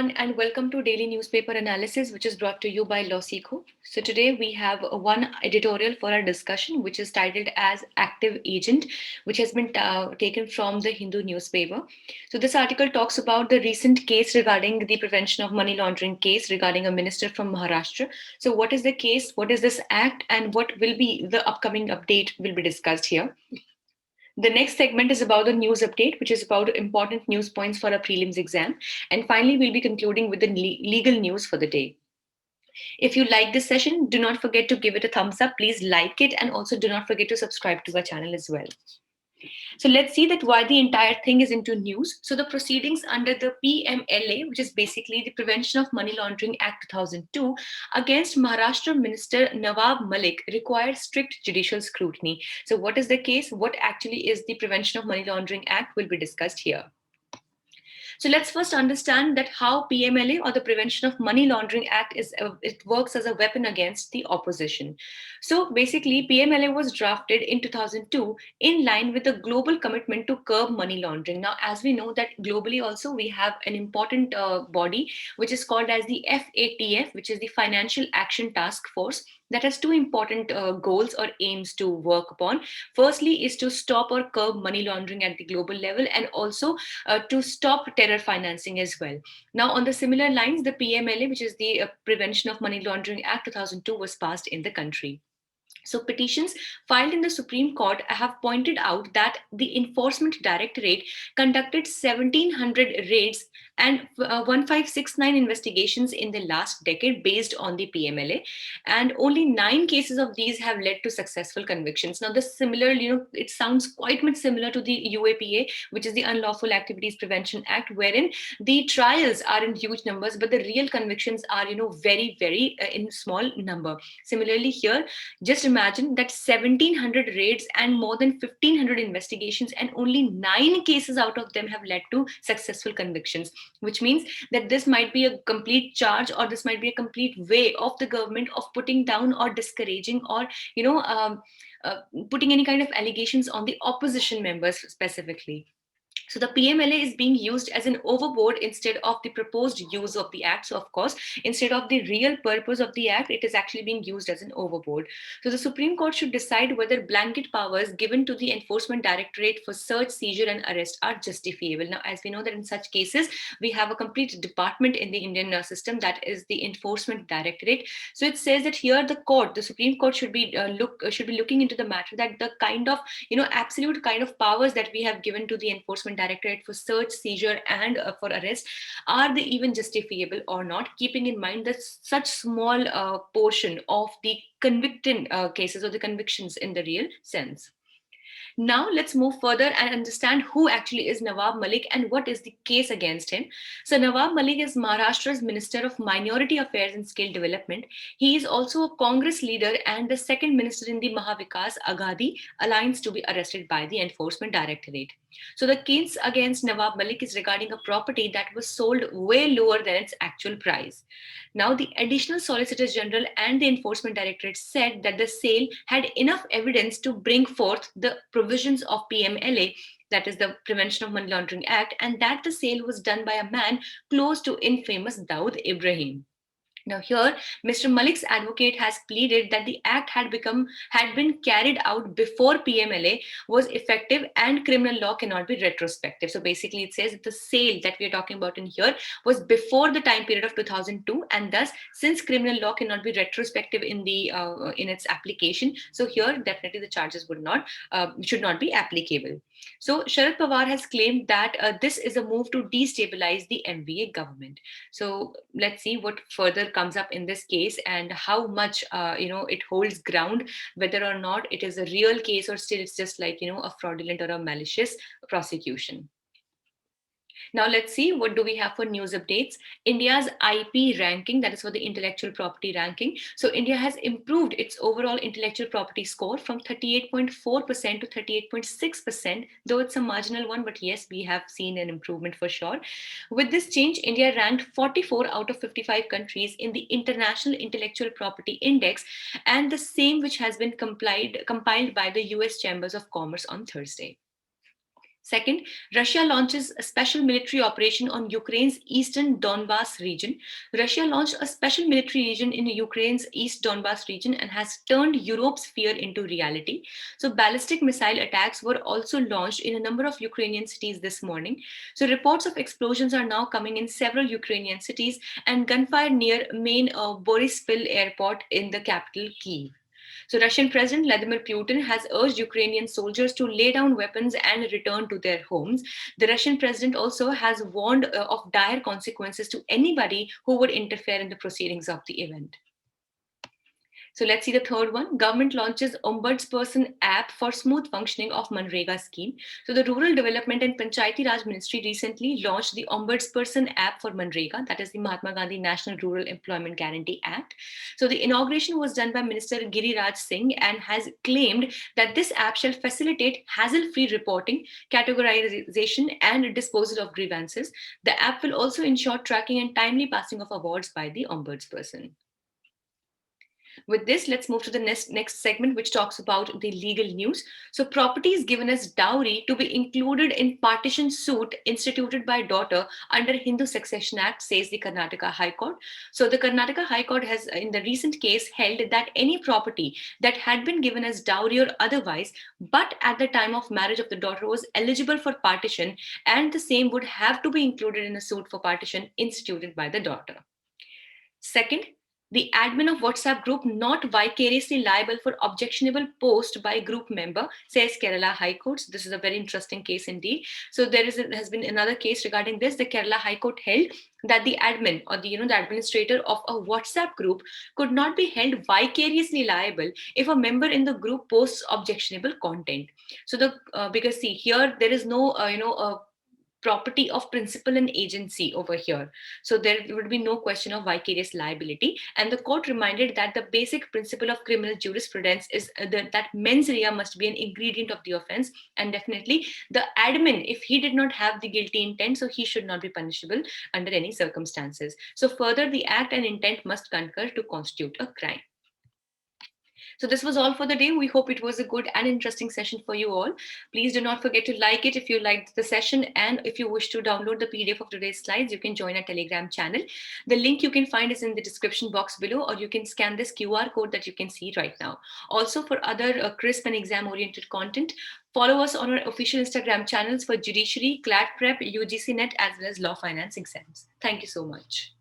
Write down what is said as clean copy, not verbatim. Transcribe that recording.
everyone, and welcome to Daily Newspaper Analysis, which is brought to you by LawSikho. So today we have one editorial for our discussion, which is titled as Active Agent, which has been taken from the Hindu newspaper. So this article talks about the recent case regarding the prevention of money laundering case regarding a minister from Maharashtra. So what is the case? What is this act? And what will be the upcoming update will be discussed here. The next segment is about the news update, which is about important news points for our prelims exam. And finally, we'll be concluding with the legal news for the day. If you like this session, do not forget to give it a thumbs up. Please like it and also do not forget to subscribe to our channel as well. So let's see that why the entire thing is into news. So the proceedings under the PMLA, which is basically the Prevention of Money Laundering Act 2002, against Maharashtra Minister Nawab Malik required strict judicial scrutiny. So what is the case? What actually is the Prevention of Money Laundering Act will be discussed here. So let's first understand that how PMLA, or the Prevention of Money Laundering Act, it works as a weapon against the opposition. So basically, PMLA was drafted in 2002 in line with the global commitment to curb money laundering. Now, as we know that globally also we have an important body which is called as the FATF, which is the Financial Action Task Force, that has two important goals or aims to work upon. Firstly is to stop or curb money laundering at the global level, and also to stop terror financing as well. Now, on the similar lines, the PMLA, which is the Prevention of Money Laundering Act 2002, was passed in the country. So petitions filed in the Supreme Court have pointed out that the Enforcement Directorate conducted 1,700 raids and 1569 investigations in the last decade based on the PMLA, and only 9 cases of these have led to successful convictions. Now, this similar, it sounds quite much similar to the UAPA, which is the Unlawful Activities Prevention Act, wherein the trials are in huge numbers, but the real convictions are, very, very in small number. Similarly, here, just imagine that 1,700 raids and more than 1,500 investigations, and only 9 cases out of them have led to successful convictions, which means that this might be a complete charge, or this might be a complete way of the government of putting down or discouraging, or putting any kind of allegations on the opposition members specifically. So the PMLA is being used as an overboard instead of the proposed use of the act. So of course, instead of the real purpose of the act, it is actually being used as an overboard. So the Supreme Court should decide whether blanket powers given to the Enforcement Directorate for search, seizure, and arrest are justifiable. Now, as we know that in such cases, we have a complete department in the Indian system, that is the Enforcement Directorate. So it says that here the Supreme Court should be looking into the matter, that the kind of absolute kind of powers that we have given to the Enforcement Directorate for search, seizure, and for arrest, are they even justifiable or not, keeping in mind that such small portion of the convicted cases or the convictions in the real sense. Now let's move further and understand who actually is Nawab Malik and what is the case against him. So Nawab Malik is Maharashtra's Minister of Minority Affairs and Skill Development. He is also a Congress leader and the second minister in the Mahavikas Aghadi alliance to be arrested by the Enforcement Directorate. So the case against Nawab Malik is regarding a property that was sold way lower than its actual price. Now, the Additional Solicitor General and the Enforcement Directorate said that the sale had enough evidence to bring forth the provisions of PMLA, that is the Prevention of Money Laundering Act, and that the sale was done by a man close to infamous Dawood Ibrahim. Now here, Mr. Malik's advocate has pleaded that the act had been carried out before PMLA was effective and criminal law cannot be retrospective. So basically it says that the sale that we are talking about in here was before the time period of 2002, and thus since criminal law cannot be retrospective in its application, so here definitely the charges should not be applicable. So Sharad Pawar has claimed that this is a move to destabilize the MVA government. So let's see what further comes up in this case and how much it holds ground, whether or not it is a real case or still it's just like a fraudulent or a malicious prosecution. Now let's see what do we have for news updates. India's IP ranking, that is for the intellectual property ranking. So India has improved its overall intellectual property score from 38.4% to 38.6%, though it's a marginal one, but yes, we have seen an improvement for sure. With this change, India ranked 44 out of 55 countries in the International Intellectual Property Index, and the same which has been compiled by the US Chambers of Commerce on Thursday. Second, Russia launches a special military operation on Ukraine's eastern Donbas region. Russia launched a special military region in Ukraine's East Donbas region and has turned Europe's fear into reality. So, ballistic missile attacks were also launched in a number of Ukrainian cities this morning. So, reports of explosions are now coming in several Ukrainian cities and gunfire near main Borispil airport in the capital, Kyiv. So, Russian President Vladimir Putin has urged Ukrainian soldiers to lay down weapons and return to their homes. The Russian president also has warned of dire consequences to anybody who would interfere in the proceedings of the event. So let's see the third one. Government launches Ombusdperson App for smooth functioning of MGNREGA scheme. So the Rural Development and Panchayati Raj Ministry recently launched the Ombusdperson App for MGNREGA, that is the Mahatma Gandhi National Rural Employment Guarantee Act. So the inauguration was done by Minister Giriraj Singh and has claimed that this app shall facilitate hassle-free reporting, categorization, and disposal of grievances. The app will also ensure tracking and timely passing of awards by the ombudsperson. With this, let's move to the next segment, which talks about the legal news. So, properties given as dowry to be included in partition suit instituted by daughter under Hindu Succession Act, says the Karnataka High Court. So, the Karnataka High Court has, in the recent case, held that any property that had been given as dowry or otherwise, but at the time of marriage of the daughter was eligible for partition, and the same would have to be included in a suit for partition instituted by the daughter. Second, the admin of WhatsApp group not vicariously liable for objectionable post by group member, says Kerala High Court. This is a very interesting case indeed. So has been another case regarding this. The Kerala High Court held that the admin or the administrator of a WhatsApp group could not be held vicariously liable if a member in the group posts objectionable content. So because see here there is no property of principal and agency over here. So there would be no question of vicarious liability. And the court reminded that the basic principle of criminal jurisprudence is that mens rea must be an ingredient of the offense. And definitely the admin, if he did not have the guilty intent, so he should not be punishable under any circumstances. So further, the act and intent must concur to constitute a crime. So this was all for the day. We hope it was a good and interesting session for you all. Please do not forget to like it if you liked the session. And if you wish to download the PDF of today's slides, you can join our Telegram channel. The link you can find is in the description box below, or you can scan this QR code that you can see right now. Also, for other crisp and exam-oriented content, follow us on our official Instagram channels for Judiciary, CLAT Prep, UGC Net, as well as Law Finance exams. Thank you so much.